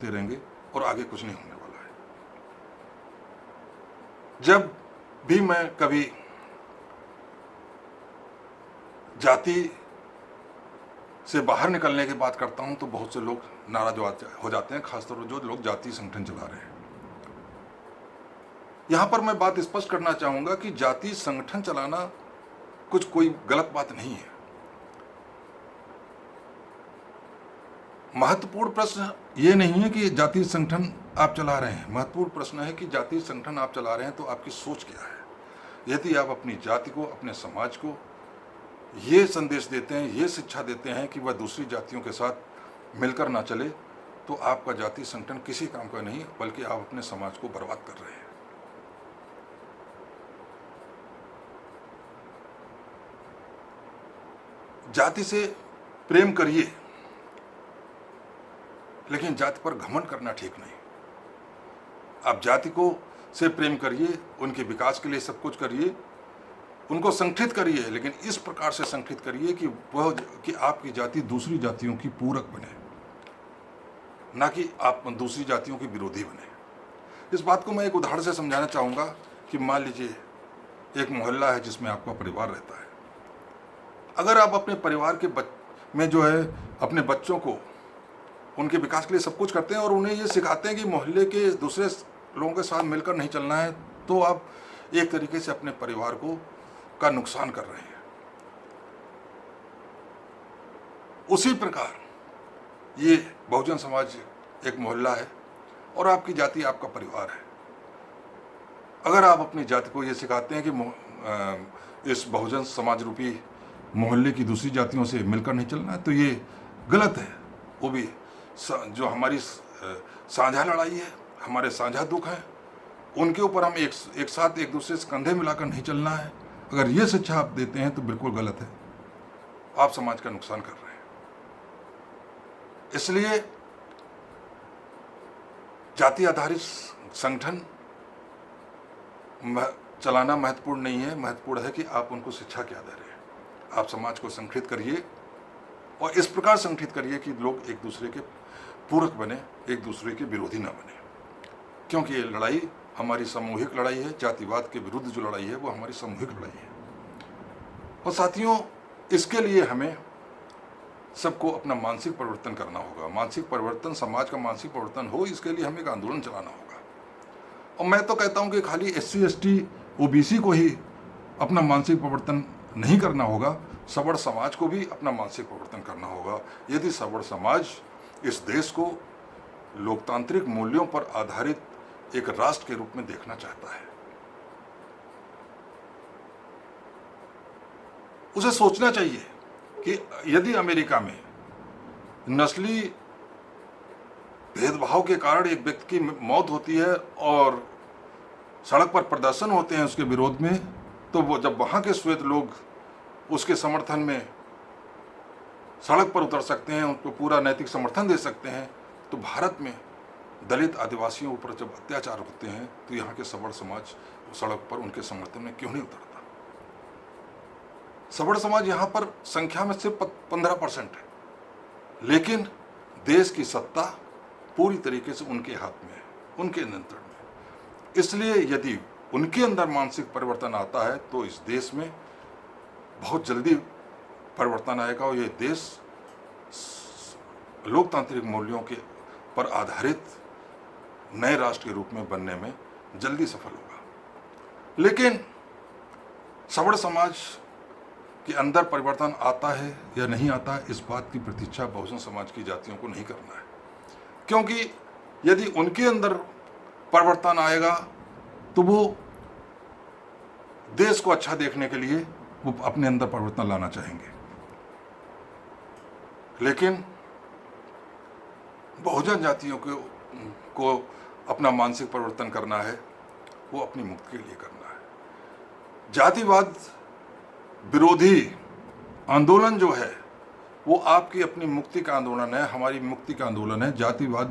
रहेंगे और आगे कुछ नहीं होने वाला है। जब भी मैं कभी जाति से बाहर निकलने की बात करता हूं तो बहुत से लोग नाराज हो जाते हैं, खासतौर पर जो लोग जाति संगठन चला रहे हैं। यहां पर मैं बात स्पष्ट करना चाहूंगा कि जाति संगठन चलाना कोई गलत बात नहीं है। महत्वपूर्ण प्रश्न ये नहीं है कि जाति संगठन आप चला रहे हैं, महत्वपूर्ण प्रश्न है कि जाति संगठन आप चला रहे हैं तो आपकी सोच क्या है। यदि आप अपनी जाति को, अपने समाज को ये संदेश देते हैं, ये शिक्षा देते हैं कि वह दूसरी जातियों के साथ मिलकर ना चले, तो आपका जाति संगठन किसी काम का नहीं, बल्कि आप अपने समाज को बर्बाद कर रहे हैं। जाति से प्रेम करिए, लेकिन जाति पर घमंड करना ठीक नहीं। आप जाति को से प्रेम करिए, उनके विकास के लिए सब कुछ करिए, उनको संगठित करिए, लेकिन इस प्रकार से संगठित करिए कि आपकी जाति दूसरी जातियों की पूरक बने, ना कि आप दूसरी जातियों के विरोधी बने। इस बात को मैं एक उदाहरण से समझाना चाहूँगा कि मान लीजिए एक मोहल्ला है जिसमें आपका परिवार रहता है। अगर आप अपने परिवार के में जो है अपने बच्चों को उनके विकास के लिए सब कुछ करते हैं और उन्हें ये सिखाते हैं कि मोहल्ले के दूसरे लोगों के साथ मिलकर नहीं चलना है, तो आप एक तरीके से अपने परिवार का नुकसान कर रहे हैं। उसी प्रकार ये बहुजन समाज एक मोहल्ला है और आपकी जाति आपका परिवार है। अगर आप अपनी जाति को ये सिखाते हैं कि इस बहुजन समाज रूपी मोहल्ले की दूसरी जातियों से मिलकर नहीं चलना है, तो ये गलत है। वो भी जो हमारी साझा लड़ाई है, हमारे साझा दुख हैं, उनके ऊपर हम एक साथ एक दूसरे से कंधे मिलाकर नहीं चलना है। अगर ये शिक्षा आप देते हैं तो बिल्कुल गलत है, आप समाज का नुकसान कर रहे हैं। इसलिए जाति आधारित संगठन चलाना महत्वपूर्ण नहीं है, महत्वपूर्ण है कि आप उनको शिक्षा क्या दे रहे हैं। आप समाज को संगठित करिए और इस प्रकार संगठित करिए कि लोग एक दूसरे के पूरक बने, एक दूसरे के विरोधी ना बने, क्योंकि ये लड़ाई हमारी सामूहिक लड़ाई है। जातिवाद के विरुद्ध जो लड़ाई है वो हमारी सामूहिक लड़ाई है। और साथियों, इसके लिए हमें सबको अपना मानसिक परिवर्तन करना होगा। मानसिक परिवर्तन, समाज का मानसिक परिवर्तन हो, इसके लिए हमें एक आंदोलन चलाना होगा। और मैं तो कहता हूं कि खाली SC ST OBC को ही अपना मानसिक परिवर्तन नहीं करना होगा, सबड़ समाज को भी अपना मानसिक परिवर्तन करना होगा। यदि सबड़ समाज इस देश को लोकतांत्रिक मूल्यों पर आधारित एक राष्ट्र के रूप में देखना चाहता है, उसे सोचना चाहिए कि यदि अमेरिका में नस्ली भेदभाव के कारण एक व्यक्ति की मौत होती है और सड़क पर प्रदर्शन होते हैं उसके विरोध में, तो वो जब वहां के श्वेत लोग उसके समर्थन में सड़क पर उतर सकते हैं, उनको पूरा नैतिक समर्थन दे सकते हैं, तो भारत में दलित आदिवासियों पर जब अत्याचार होते हैं तो यहाँ के सबड़ समाज सड़क पर उनके समर्थन में क्यों नहीं उतरता। सबड़ समाज यहाँ पर संख्या में सिर्फ 15% है, लेकिन देश की सत्ता पूरी तरीके से उनके हाथ में है, उनके नियंत्रण में। इसलिए यदि उनके अंदर मानसिक परिवर्तन आता है तो इस देश में बहुत जल्दी परिवर्तन आएगा और ये देश लोकतांत्रिक मूल्यों के पर आधारित नए राष्ट्र के रूप में बनने में जल्दी सफल होगा। लेकिन सबड़ समाज के अंदर परिवर्तन आता है या नहीं आता है, इस बात की प्रतीक्षा बहुजन समाज की जातियों को नहीं करना है, क्योंकि यदि उनके अंदर परिवर्तन आएगा तो वो देश को अच्छा देखने के लिए वो अपने अंदर परिवर्तन लाना चाहेंगे। लेकिन बहुजन जातियों को अपना मानसिक परिवर्तन करना है, वो अपनी मुक्ति के लिए करना है। जातिवाद विरोधी आंदोलन जो है वो आपकी अपनी मुक्ति का आंदोलन है, हमारी मुक्ति का आंदोलन है। जातिवाद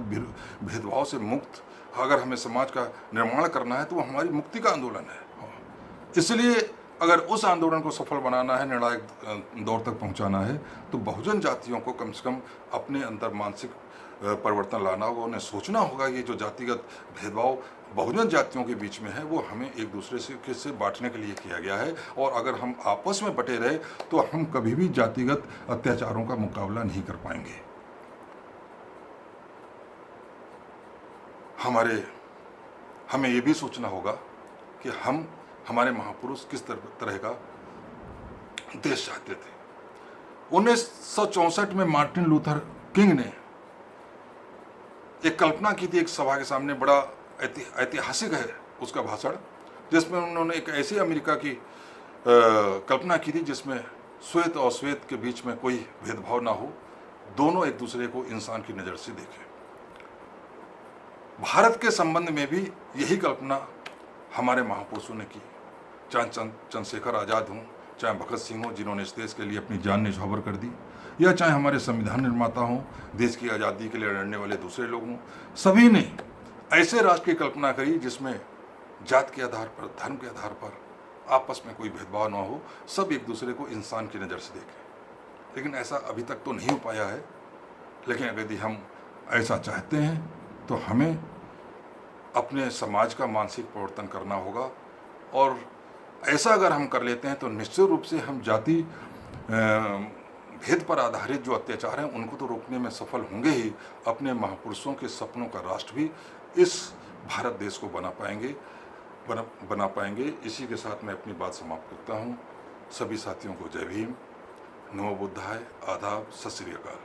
भेदभाव से मुक्त अगर हमें समाज का निर्माण करना है तो वो हमारी मुक्ति का आंदोलन है। इसलिए अगर उस आंदोलन को सफल बनाना है, निर्णायक दौर तक पहुंचाना है, तो बहुजन जातियों को कम से कम अपने अंदर मानसिक परिवर्तन लाना होगा, उन्हें सोचना होगा कि जो जातिगत भेदभाव बहुजन जातियों के बीच में है वो हमें एक दूसरे से बांटने के लिए किया गया है, और अगर हम आपस में बटे रहे तो हम कभी भी जातिगत अत्याचारों का मुकाबला नहीं कर पाएंगे। हमें ये भी सोचना होगा कि हमारे महापुरुष किस तरह का देश चाहते थे। 1964 में मार्टिन लूथर किंग ने एक कल्पना की थी एक सभा के सामने, बड़ा ऐतिहासिक है उसका भाषण, जिसमें उन्होंने एक ऐसे अमेरिका की कल्पना की थी जिसमें श्वेत और श्वेत के बीच में कोई भेदभाव ना हो, दोनों एक दूसरे को इंसान की नज़र से देखें। भारत के संबंध में भी यही कल्पना हमारे महापुरुषों ने की, चाहे चंद्रशेखर आज़ाद हों, चाहे भगत सिंह हों जिन्होंने इस देश के लिए अपनी जान न्यौछावर कर दी, या चाहे हमारे संविधान निर्माता हों, देश की आज़ादी के लिए लड़ने वाले दूसरे लोग हों, सभी ने ऐसे राष्ट्र की कल्पना करी जिसमें जात के आधार पर, धर्म के आधार पर आपस में कोई भेदभाव ना हो, सब एक दूसरे को इंसान की नज़र से देखें। लेकिन ऐसा अभी तक तो नहीं हो पाया है। लेकिन यदि हम ऐसा चाहते हैं तो हमें अपने समाज का मानसिक परिवर्तन करना होगा, और ऐसा अगर हम कर लेते हैं तो निश्चित रूप से हम जाति भेद पर आधारित जो अत्याचार हैं उनको तो रोकने में सफल होंगे ही, अपने महापुरुषों के सपनों का राष्ट्र भी इस भारत देश को बना पाएंगे। इसी के साथ मैं अपनी बात समाप्त करता हूँ। सभी साथियों को जय भीम, नमो बुद्धाय, आदाब, सत श्री अकाल।